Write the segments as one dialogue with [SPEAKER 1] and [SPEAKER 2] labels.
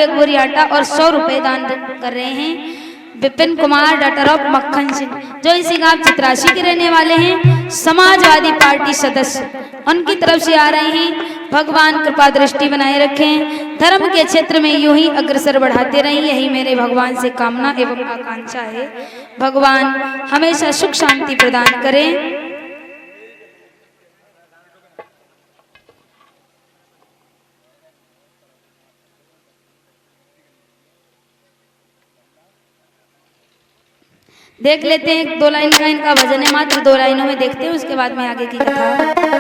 [SPEAKER 1] 1 बोरी आटा और 100 रुपए दान कर रहे हैं विपिन कुमार डॉक्टर ऑफ मक्खन सिंह, जो इसी गांव चित्रासी के रहने वाले हैं, समाजवादी पार्टी सदस्य, उनकी तरफ से आ रहे हैं। भगवान कृपा दृष्टि बनाए रखें, धर्म के क्षेत्र में यूं ही अग्रसर बढ़ाते रहें, यही मेरे भगवान से कामना एवं आकांक्षा है। भगवान हमेशा सुख शांति प्रदान करें। देख लेते हैं 2 लाइन का इनका भजन है, मात्र 2 लाइनों में देखते हैं, उसके बाद में आगे की कथा।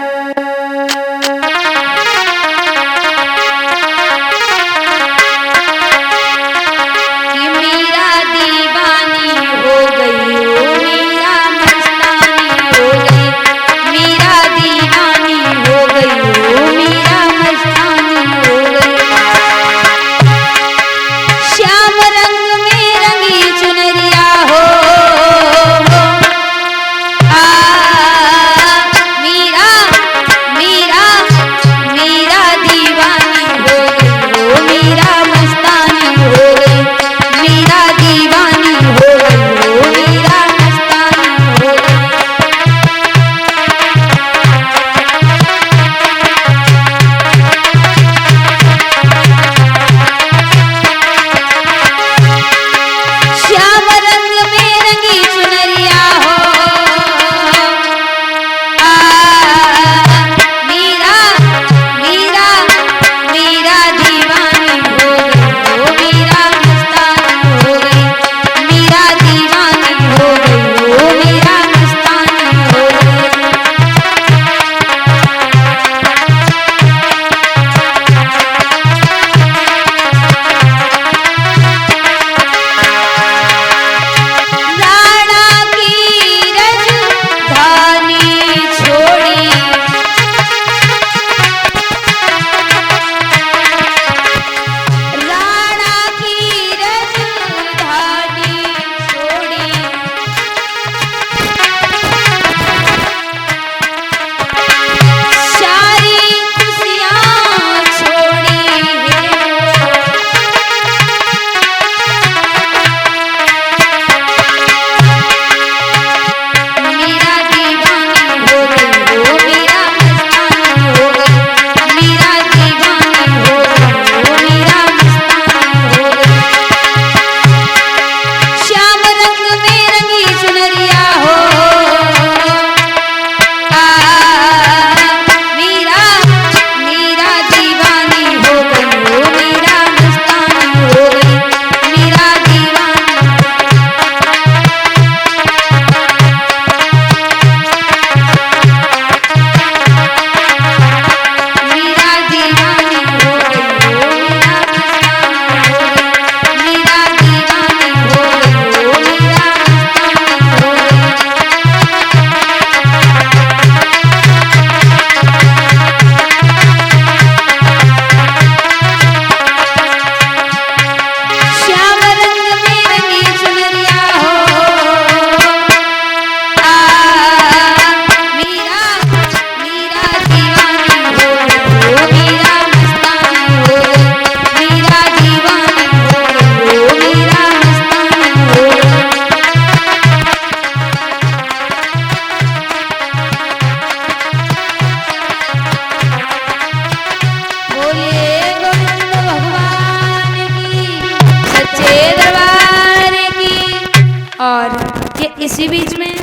[SPEAKER 1] इसी बीच में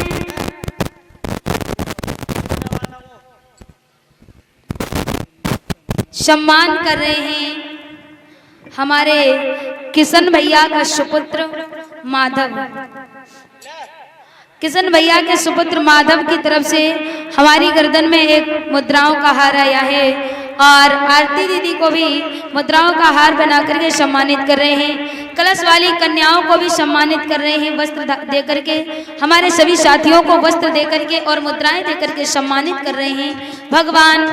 [SPEAKER 1] सम्मान कर रहे हैं हमारे किशन भैया का सुपुत्र माधव। किशन भैया के सुपुत्र माधव की तरफ से हमारी गर्दन में एक मुद्राओं का हार आया है और आरती दीदी को भी मुद्राओं का हार बना करके सम्मानित कर रहे हैं। कलश वाली कन्याओं को भी सम्मानित कर रहे हैं वस्त्र दे करके, हमारे सभी साथियों को वस्त्र दे करके और मुद्राएं दे करके सम्मानित कर रहे हैं। भगवान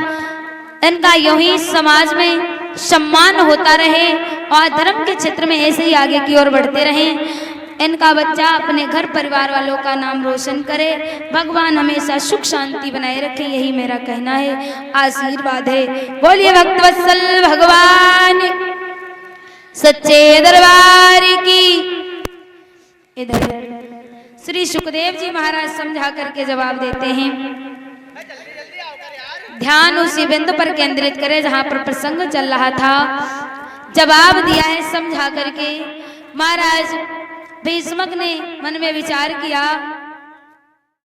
[SPEAKER 1] इनका यूं ही समाज में सम्मान होता रहे और धर्म के क्षेत्र में ऐसे ही आगे की ओर बढ़ते रहें। इनका बच्चा अपने घर परिवार वालों का नाम रोशन करे। भगवान हमेशा सुख शांति बनाए रखे, यही मेरा कहना है, आशीर्वाद है। बोलिए भक्तवत्सल भगवान। सच्चे दरबार की। इधर श्री सुखदेव जी महाराज समझा करके जवाब देते हैं, ध्यान उसी बिंदु पर केंद्रित करें जहां पर प्रसंग चल रहा था। जवाब दिया है समझा करके। महाराज भीष्मक ने मन में विचार किया,